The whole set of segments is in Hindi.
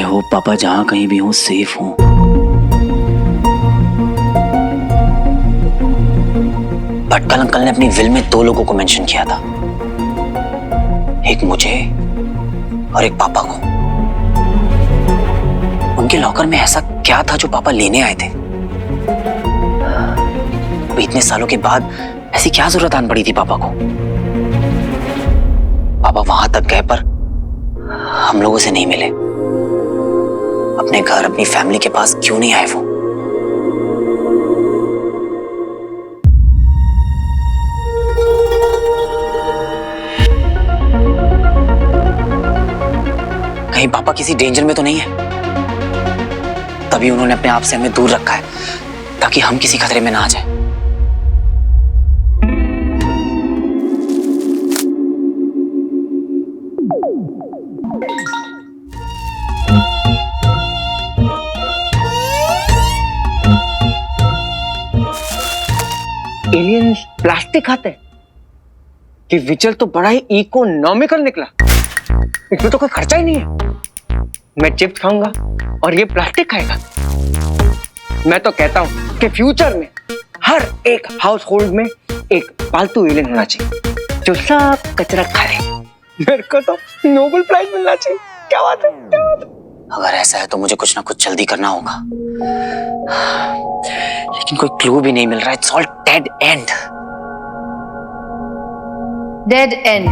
आई होप पापा जहां कहीं भी हो सेफ हो। भटकल अंकल ने अपनी विल में 2 लोगों को मेंशन किया था, एक मुझे और एक पापा को। उनके लॉकर में ऐसा क्या था जो पापा लेने आए थे? अभी इतने सालों के बाद ऐसी क्या जरूरत आन पड़ी थी पापा को? पापा वहां तक गए पर हम लोगों से नहीं मिले। अपने घर अपनी फैमिली के पास क्यों नहीं आए वो? कहीं पापा किसी डेंजर में तो नहीं है? तभी उन्होंने अपने आप से हमें दूर रखा है ताकि हम किसी खतरे में ना आ जाए। एलियंस प्लास्टिक खाते हैं? ये विचल तो बड़ा ही इकोनॉमिकल निकला। इसमें तो कोई खर्चा ही नहीं है। मैं चिप्स खाऊंगा और ये प्लास्टिक खाएगा। मैं तो कहता हूं कि फ्यूचर में हर एक हाउस होल्ड में एक पालतू एलियन होना चाहिए जो सब कचरा खा ले। मेरे को तो नोबेल प्राइज मिलना चाहिए। क्या बात है, क्या बात है? अगर ऐसा है तो मुझे कुछ ना कुछ जल्दी करना होगा, लेकिन कोई क्लू भी नहीं मिल रहा है। It's all dead and. Dead and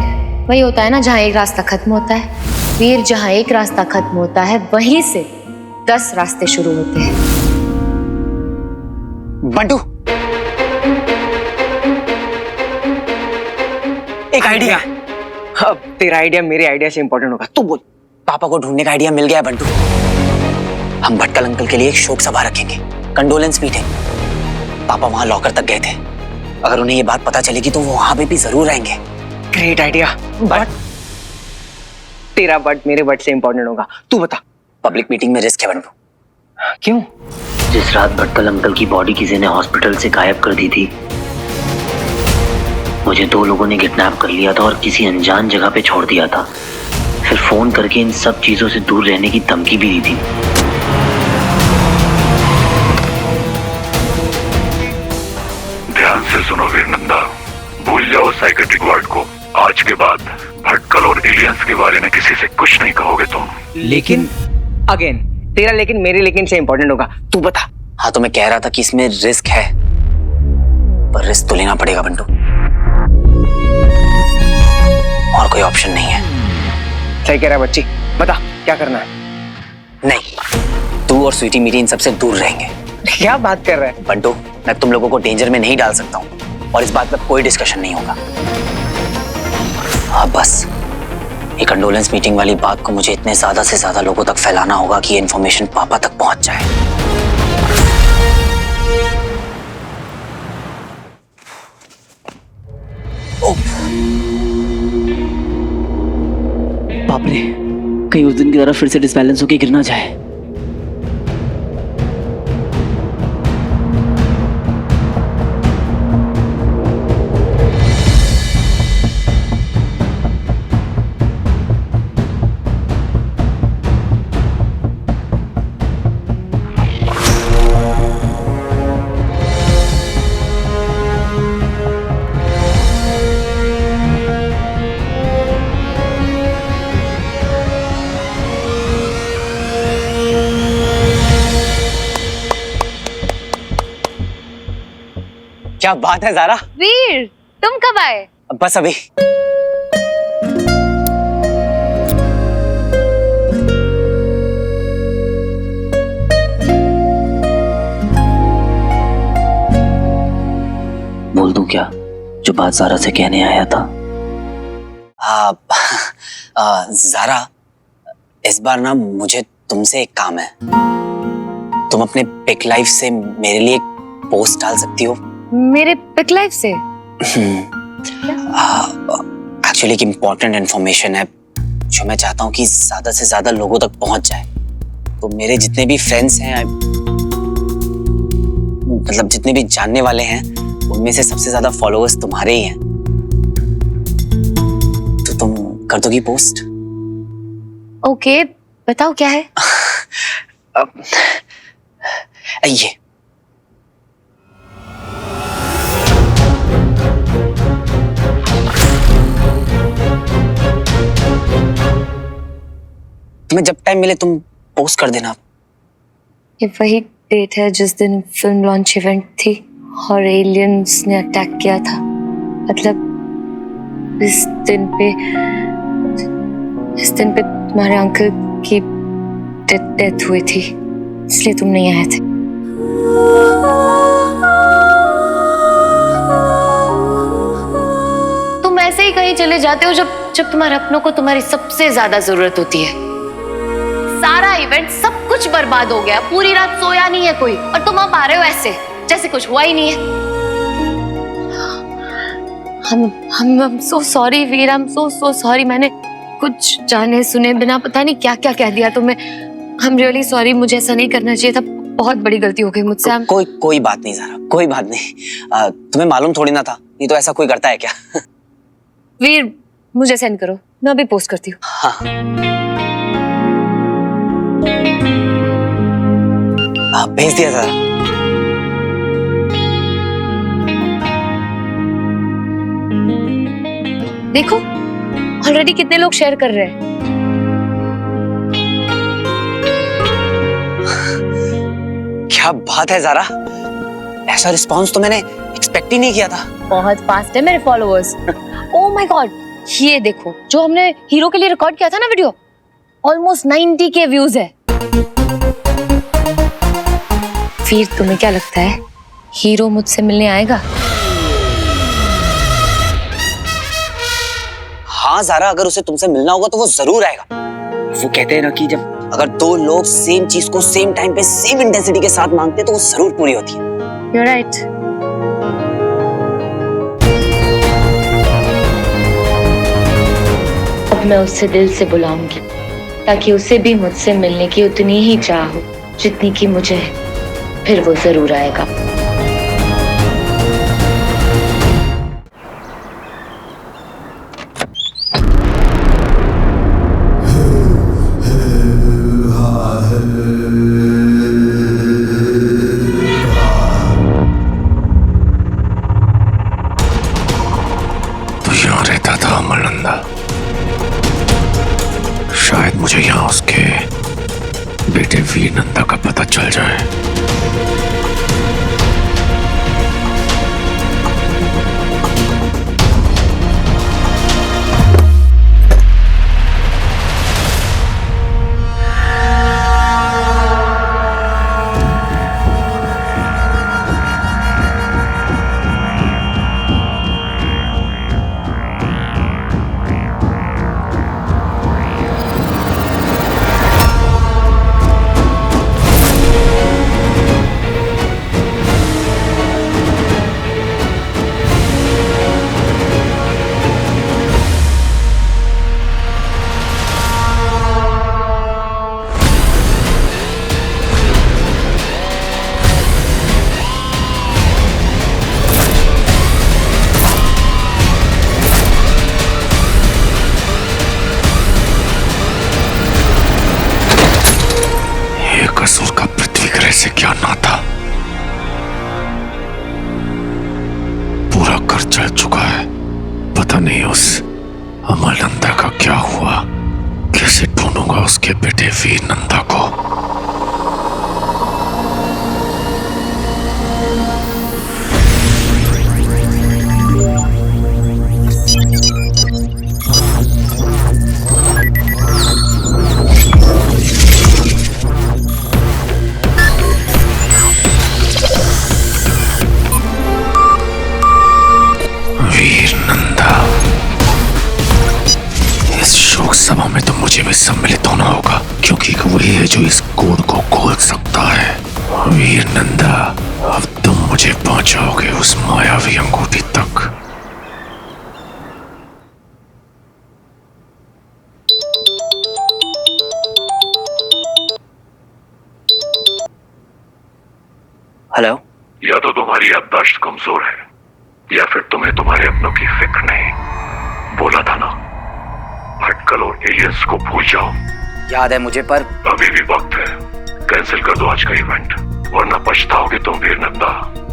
वही होता है ना जहां एक रास्ता खत्म होता है। वीर, जहां एक रास्ता खत्म होता है वहीं से 10 रास्ते शुरू होते हैं। बंटू, एक आइडिया। अब तेरा आइडिया मेरे आइडिया से इंपॉर्टेंट होगा, तू बोल। पापा को ढूंढने का आइडिया मिल गया है बंटू। हम भटकल अंकल के लिए एक शोक सभा रखेंगे, कंडोलेंस मीटिंग। पापा वहां लॉकर तक गए थे। अगर उन्हें ये बात पता चलेगी तो वो वहां पे भी जरूर आएंगे। ग्रेट आइडिया, बट तेरा बट मेरे बट से इंपॉर्टेंट होगा। तू बता। पब्लिक मीटिंग में रिस्क है बंटू। क्यों? जिस रात भटकल अंकल की बॉडी किसी ने हॉस्पिटल से गायब कर दी थी, मुझे 2 लोगों ने किडनैप कर लिया था और किसी अनजान जगह पे छोड़ दिया था। फिर फोन करके इन सब चीजों से दूर रहने की धमकी भी दी थी। ध्यान से सुनो वीरनंदा, भूल जाओ साइकेट्रिक वार्ड को। आज के बाद भटकल और एलियंस के बारे में किसी से कुछ नहीं कहोगे तुम। लेकिन अगेन तेरा लेकिन मेरे लेकिन से इंपॉर्टेंट होगा। तू बता। हाँ, तो मैं कह रहा था कि इसमें रिस्क है, पर रिस्क तो लेना पड़ेगा बंटू। और कोई ऑप्शन नहीं है। सही कह रहा है बच्ची, बता क्या करना है? नहीं, तू और स्वीटी मीटी इन सबसे दूर रहेंगे। क्या बात कर रहा है बंटू? मैं तुम लोगों को डेंजर में नहीं डाल सकता हूँ और इस बात पर कोई डिस्कशन नहीं होगा। हाँ, बस ये कंडोलेंस मीटिंग वाली बात को मुझे इतने ज्यादा से ज्यादा लोगों तक फैलाना होगा कि ये इन्फॉर्मेशन पापा तक पहुंच जाए। बाप रे, कहीं उस दिन की तरह फिर से डिसबैलेंस होके गिर ना जाए। क्या बात है ज़ारा? वीर, तुम कब आए? बस अभी। बोल दूं क्या जो बात ज़ारा से कहने आया था? ज़ारा, इस बार ना मुझे तुमसे एक काम है। तुम अपने पिक लाइफ से मेरे लिए एक पोस्ट डाल सकती हो? मेरे पिक लाइफ से? एक्चुअली एक इम्पोर्टेंट इन्फॉर्मेशन है जो मैं चाहता हूँ कि ज्यादा से ज्यादा लोगों तक पहुंच जाए। तो मेरे जितने भी फ्रेंड्स हैं, मतलब जितने भी जानने वाले हैं, उनमें से सबसे ज्यादा फॉलोअर्स तुम्हारे ही हैं। तो तुम कर दोगी पोस्ट? ओके, बताओ क्या है? ये तुम्हें जब टाइम मिले तुम पोस्ट कर देना। ये वही डेट है जिस दिन फिल्म लॉन्च इवेंट थी और एलियंस ने अटैक किया था। मतलब इस दिन पे तुम्हारे अंकल की डेथ हुई थी, इसलिए तुम नहीं आए थे। तुम ऐसे ही कहीं चले जाते हो जब तुम्हारे अपनों को तुम्हारी सबसे ज्यादा जरूरत होती है। सारा इवेंट सब कुछ बर्बाद हो गया, पूरी रात सोया नहीं है कोई, और तुम अब आ रहे हो ऐसे जैसे कुछ हुआ ही नहीं है। I'm so sorry Veer, I'm so sorry। मैंने कुछ जाने सुने बिना पता नहीं क्या क्या कह दिया तुम्हें। I'm really sorry, मुझे ऐसा नहीं करना चाहिए था, बहुत बड़ी गलती हो गई मुझसे। कोई बात नहीं ज़ारा, कोई बात नहीं। तुम्हें मालूम थोड़ी ना था, नहीं तो ऐसा कोई करता है क्या? वीर मुझे सेंड करो, मैं अभी पोस्ट करती हूँ। हाँ भेज दिया ज़ारा। देखो ऑलरेडी कितने लोग शेयर कर रहे हैं। क्या बात है ज़ारा, ऐसा रिस्पांस तो मैंने एक्सपेक्ट ही नहीं किया था। बहुत फास्ट है मेरे फॉलोअर्स। ओह माय गॉड, ये देखो जो हमने हीरो के लिए रिकॉर्ड किया था ना वीडियो, ऑलमोस्ट 90 के व्यूज है। फिर तुम्हें क्या लगता है हीरो मुझसे मिलने आएगा? हाँ ज़ारा, अगर उसे तुमसे मिलना होगा तो वो जरूर आएगा। वो कहते हैं ना कि जब अगर दो लोग सेम चीज को सेम टाइम पे सेम इंटेंसिटी के साथ मांगते हैं तो वो जरूर पूरी होती है। You're right। अब मैं उसे दिल से बुलाऊंगी ताकि उसे भी मुझसे मिलने की उतनी ही चाह हो जितनी कि मुझे है। फिर वो जरूर आएगा। तो यहाँ रहता था अमरनंदा। शायद मुझे यहाँ उसके बेटे वीर नंदा का पता चल जाए। असुर का पृथ्वी ग्रह से क्या नाता? पूरा कर चल चुका है। पता नहीं उस अमरनंदा का क्या हुआ। कैसे ढूंढूंगा उसके बेटे वीर नंदा को। सभा में तो मुझे भी सम्मिलित होना होगा, क्योंकि वही है जो इस कोड को खोल सकता है। वीर नंदा, अब तुम मुझे पहुंचाओगे उस मायावी अंगूठी तक। हेलो। या तो तुम्हारी याददाश्त कमजोर है या फिर तुम्हें तुम्हारे अपनों की फिक्र नहीं। बोला था ना, भटकल और एलियंस को भूल जाओ। याद है मुझे, पर अभी भी वक्त है। कैंसिल कर दो आज का इवेंट, वरना पछताओगे तुम फिर नंदा।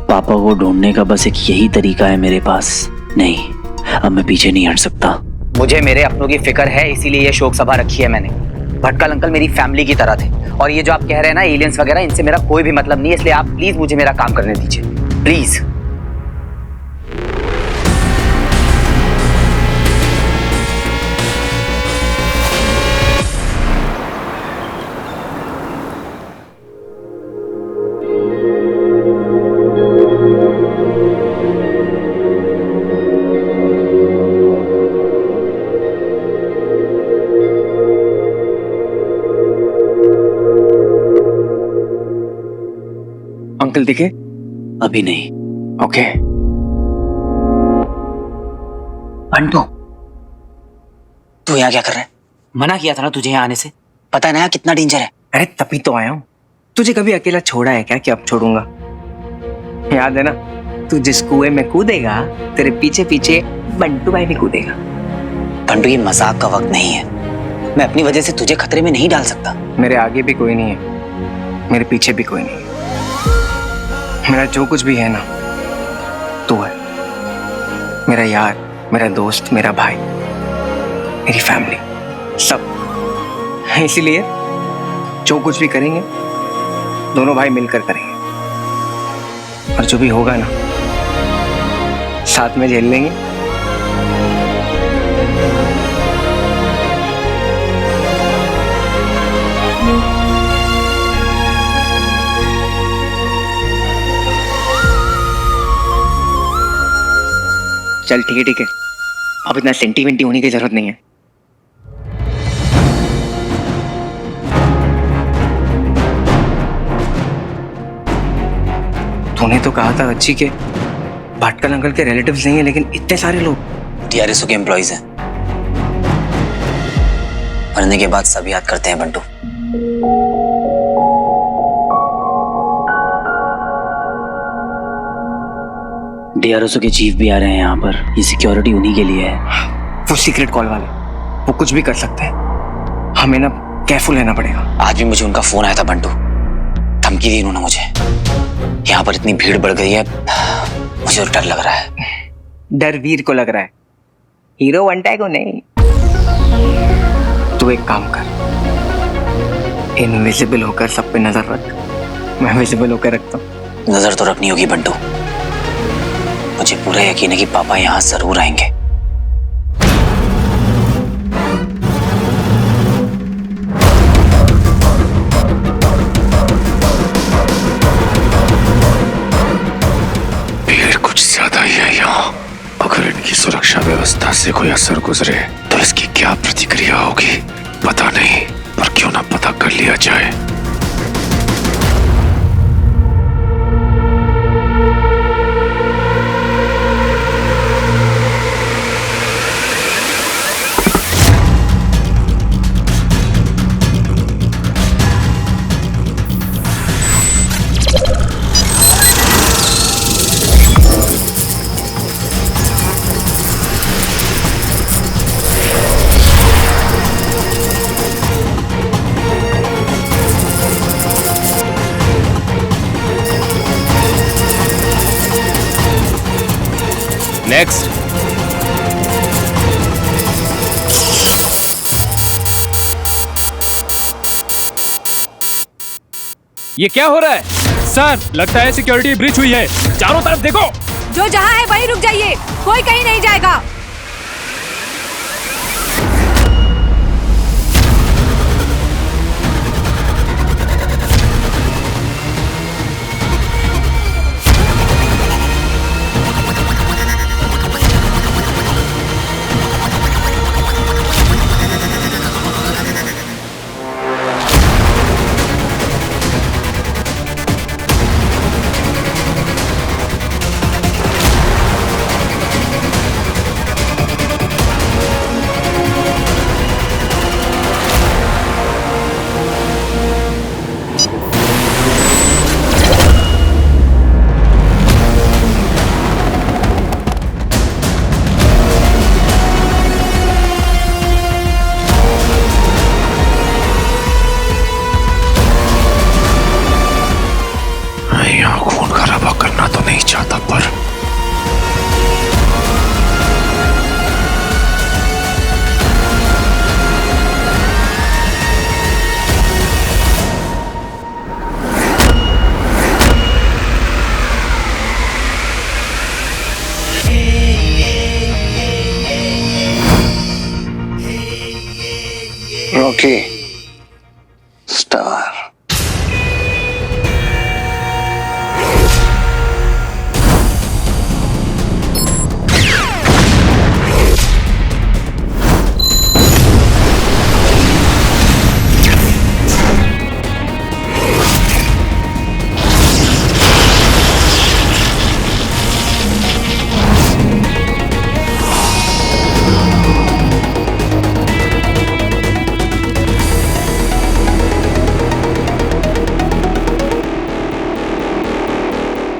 पापा को ढूंढने का बस एक यही तरीका है मेरे पास। नहीं, अब मैं पीछे नहीं हट सकता। मुझे मेरे अपनों की फिक्र है, इसीलिए ये शोक सभा रखी है मैंने। भटकल अंकल मेरी फैमिली की तरह थे, और ये जो आप कह रहे हैं ना एलियंस वगैरह, इनसे मेरा कोई भी मतलब नहीं है। इसलिए आप प्लीज मुझे मेरा काम करने दीजिए, प्लीज। अंकल दिखे? अभी नहीं। ओके। बंटू, तू यहाँ क्या कर रहा है? मना किया था ना तुझे यहाँ आने से। पता है ना यहाँ कितना डेंजर है। अरे तभी तो आया हूँ। तुझे कभी अकेला छोड़ा है क्या कि अब छोड़ूंगा? याद है ना, तू जिस कुएं में कूदेगा तेरे पीछे पीछे बंटू भाई भी कूदेगा। बंटू, ये मजाक का वक्त नहीं है। मैं अपनी वजह से तुझे खतरे में नहीं डाल सकता। मेरे आगे भी कोई नहीं है, मेरे पीछे भी कोई नहीं है। मेरा जो कुछ भी है ना, तू है। मेरा यार, मेरा दोस्त, मेरा भाई, मेरी फैमिली, सब। इसीलिए जो कुछ भी करेंगे दोनों भाई मिलकर करेंगे, और जो भी होगा ना साथ में झेल लेंगे। चल ठीक है ठीक है, अब इतना सेंटीमेंटी होने की जरूरत नहीं है। तूने तो कहा था अच्छी के भटकल अंकल के रिलेटिव्स नहीं है, लेकिन इतने सारे लोग। टीआरएसओ के एम्प्लॉइज हैं। मरने के बाद सब याद करते हैं बंटू। डीआरएसओ के चीफ भी आ रहे हैं यहाँ पर। ये सिक्योरिटी उन्हीं के लिए है। वो सीक्रेट कॉल वाले, वो कुछ भी कर सकते हैं। हमें ना केयरफुल रहना पड़ेगा। आज भी मुझे उनका फोन आया था बंटू। धमकी दी उन्होंने मुझे। यहाँ पर इतनी भीड़ बढ़ गई है, मुझे तो डर लग रहा है। डर वीर को लग रहा है, हीरो बनता है को नहीं। तू एक काम कर, इनविजिबल होकर सब पे नजर रख। मैं विजिबल होकर रखता हूँ। नजर तो रखनी होगी बंटू। मुझे पूरा यकीन है कि पापा यहाँ जरूर आएंगे। भीड़ कुछ ज्यादा ही है यहाँ। अगर इनकी सुरक्षा व्यवस्था से कोई असर गुजरे तो इसकी क्या प्रतिक्रिया होगी पता नहीं, पर क्यों ना पता कर लिया जाए। नेक्स्ट। ये क्या हो रहा है सर? लगता है सिक्योरिटी ब्रीच हुई है। चारों तरफ देखो। जो जहाँ है वहीं रुक जाइए, कोई कहीं नहीं जाएगा। Rocky star.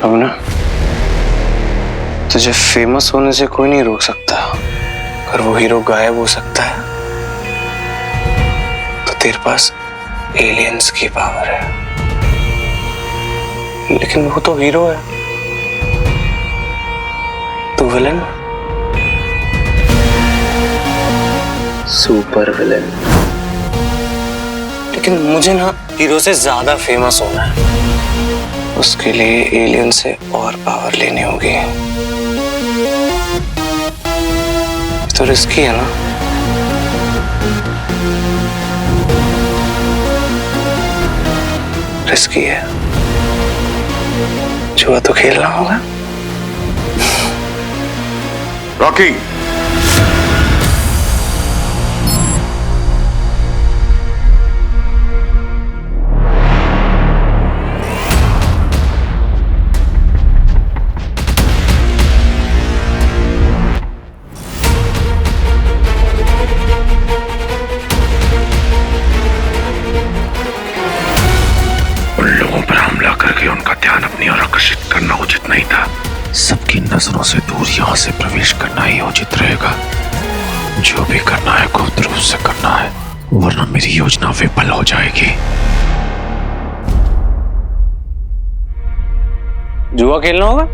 अब ना तुझे फेमस होने से कोई नहीं रोक सकता। अगर वो हीरो गायब हो सकता है तो तेरे पास एलियंस की पावर है, लेकिन वो तो हीरो है, तू विलन, सुपर विलन। लेकिन मुझे ना हीरो से ज्यादा फेमस होना है। उसके लिए एलियन से और पावर लेनी होगी। तो रिस्की है ना? रिस्की है। जुआ तो खेलना होगा। रॉकी, उनका ध्यान अपनी ओर आकर्षित करना उचित नहीं था। सबकी नजरों से दूर यहाँ से प्रवेश करना ही उचित रहेगा। जो भी करना है गुप्त रूप से करना है, वरना मेरी योजना विफल हो जाएगी। जुआ खेलना होगा?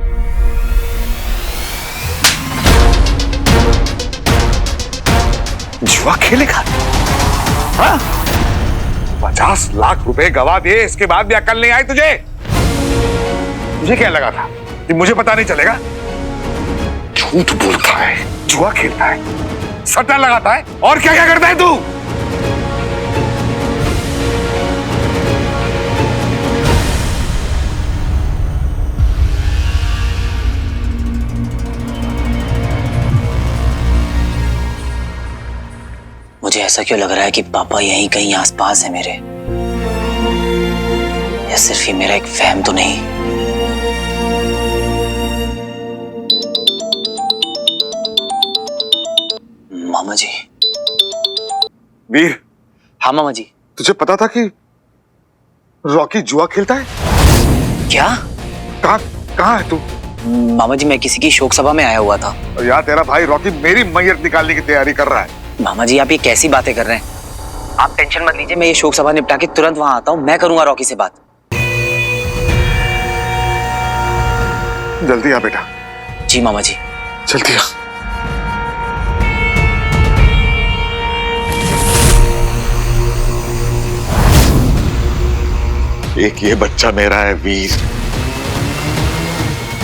जुआ खेलेगा? हाँ? 50 लाख रुपए गवा दिए, इसके बाद भी अकल नहीं आई तुझे? मुझे क्या लगा था कि मुझे पता नहीं चलेगा? झूठ बोलता है, जुआ खेलता है, सट्टा लगाता है, और क्या क्या करता है तू? मुझे ऐसा क्यों लग रहा है कि पापा यहीं कहीं आसपास है मेरे? या सिर्फ ये मेरा एक वहम तो नहीं? मामा जी। वीर, हाँ मामा जी। तुझे पता था कि रॉकी जुआ खेलता है? क्या? कहाँ है तू? मामा जी, मैं किसी की शोक सभा में आया हुआ था। और यार, तेरा भाई रॉकी मेरी मैयत निकालने की तैयारी कर रहा है। मामा जी, आप ये कैसी बातें कर रहे हैं? आप टेंशन मत लीजिए, मैं ये शोक सभा निपटा के तुरंत वहां आता हूँ। मैं करूंगा रॉकी से बात। जल्दी आ बेटा। जी मामा जी। जल्दी आ। एक ये बच्चा मेरा है वीर।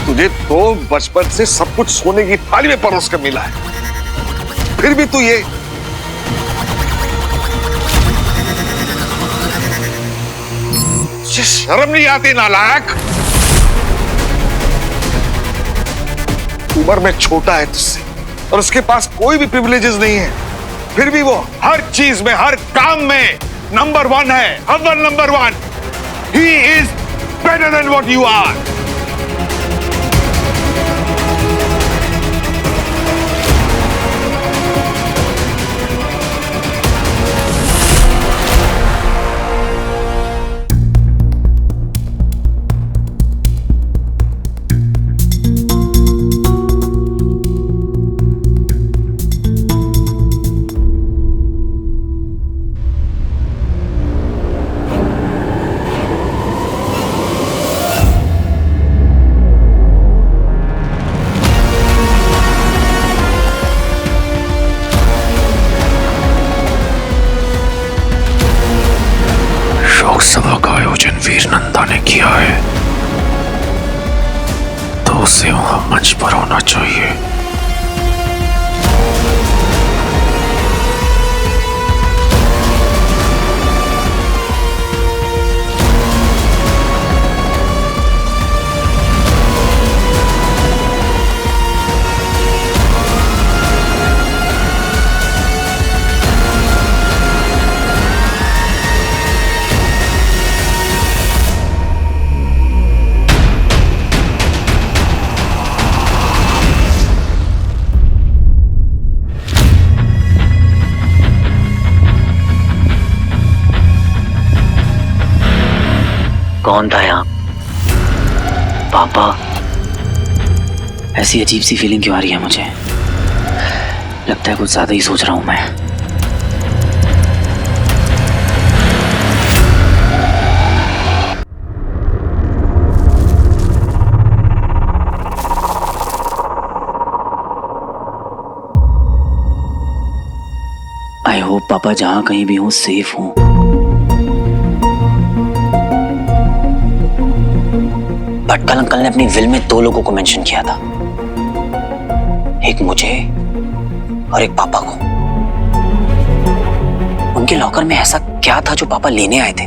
तुझे तो बचपन से सब कुछ सोने की थाली में परोस कर मिला है, फिर भी तू ये शर्म नहीं आती नालायक? उम्र में छोटा है तुझसे और उसके पास कोई भी प्रिविलेजेस नहीं है, फिर भी वो हर चीज में, हर काम में नंबर 1 है, अव्वल number 1। He is better than what you are. सभा का आयोजन वीर नंदा ने किया है तो उसे वहां मंच पर होना चाहिए। कौन था यहाँ? पापा? ऐसी अजीब सी फीलिंग क्यों आ रही है मुझे? लगता है कुछ ज्यादा ही सोच रहा हूं मैं। आई होप पापा जहां कहीं भी हो सेफ हो। भटकल अंकल ने अपनी विल में 2 लोगों को मेंशन किया था, एक मुझे और एक पापा को। उनके लॉकर में ऐसा क्या था जो पापा लेने आए थे?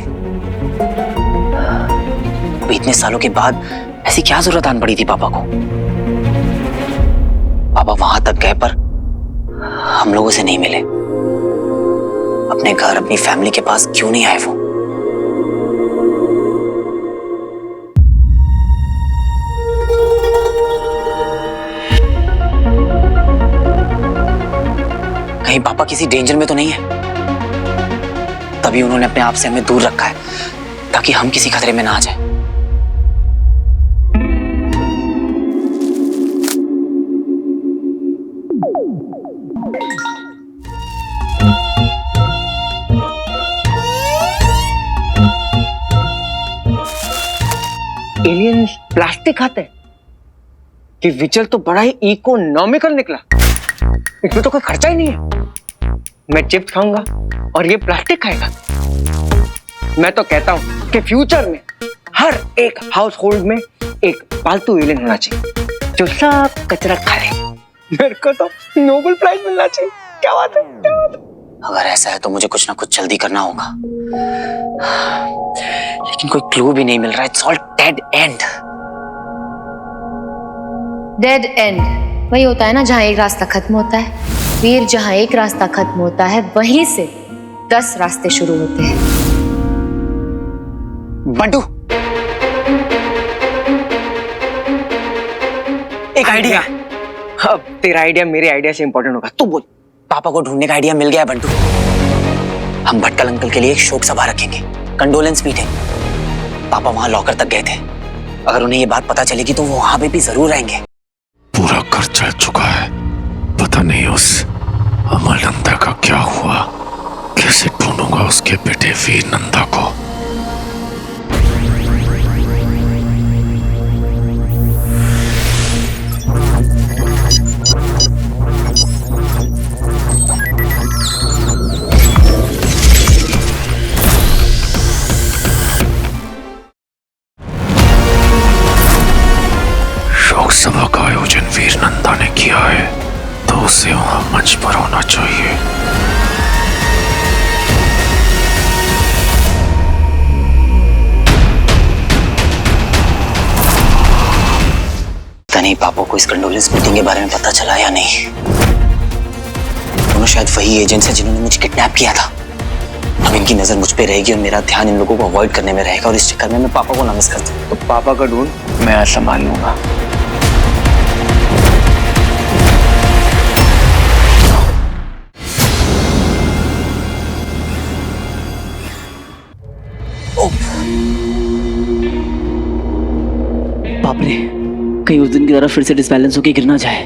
अभी इतने सालों के बाद ऐसी क्या जरूरत आन पड़ी थी पापा को? पापा वहां तक गए पर हम लोगों से नहीं मिले। अपने घर अपनी फैमिली के पास क्यों नहीं आए वो? कहीं पापा किसी डेंजर में तो नहीं है? तभी उन्होंने अपने आप से हमें दूर रखा है ताकि हम किसी खतरे में ना आ जाए। एलियन प्लास्टिक खाते हैं? कि विचल तो बड़ा ही इकोनॉमिकल निकला। इसमें तो कोई खर्चा ही नहीं है। मैं चिप्स खाऊंगा और ये प्लास्टिक खाएगा। मैं तो कहता हूं कि फ्यूचर में हर एक हाउस होल्ड में एक पालतू एलियन होना चाहिए जो सब कचरा खा ले। मेरे को तो नोबेल प्राइज मिलना चाहिए। क्या बात है, क्या बात है? अगर ऐसा है तो मुझे कुछ ना कुछ जल्दी करना होगा, लेकिन कोई क्लू भी नहीं मिल रहा है। It's all dead and. Dead and वही होता है ना जहां एक रास्ता खत्म होता है। वीर, जहां एक रास्ता खत्म होता है वहीं से 10 रास्ते शुरू होते हैं। बंटू, एक आइडिया। अब तेरा आइडिया मेरे आइडिया से इंपॉर्टेंट होगा, तू बोल। पापा को ढूंढने का आइडिया मिल गया है बंटू। हम भटकल अंकल के लिए एक शोक सभा रखेंगे, कंडोलेंस मीटिंग। पापा वहां लॉकर तक गए थे। अगर उन्हें ये बात पता चलेगी तो वो वहां पे भी जरूर आएंगे। पूरा घर चल चुका है, पता नहीं उस अमल नंदा का क्या हुआ। कैसे ढूंढूंगा उसके बेटे वीर नंदा को। शोक सभा का आयोजन वीर नंदा ने किया है तो उसे वहां मंच पर होना चाहिए। पता नहीं पापा को इस कंडोलेंस मीटिंग के बारे में पता चला या नहीं। दोनों शायद वही एजेंट्स हैं जिन्होंने मुझे किडनैप किया था। अब इनकी नजर मुझ पे रहेगी और मेरा ध्यान इन लोगों को अवॉइड करने में रहेगा और इस चक्कर में मैं पापा को ना मिस कर दूं। तो पापा का ढूंढ मैं आज संभाल लूंगा। बाप रे, कहीं उस दिन की तरह फिर से डिसबैलेंस होके गिर ना जाए।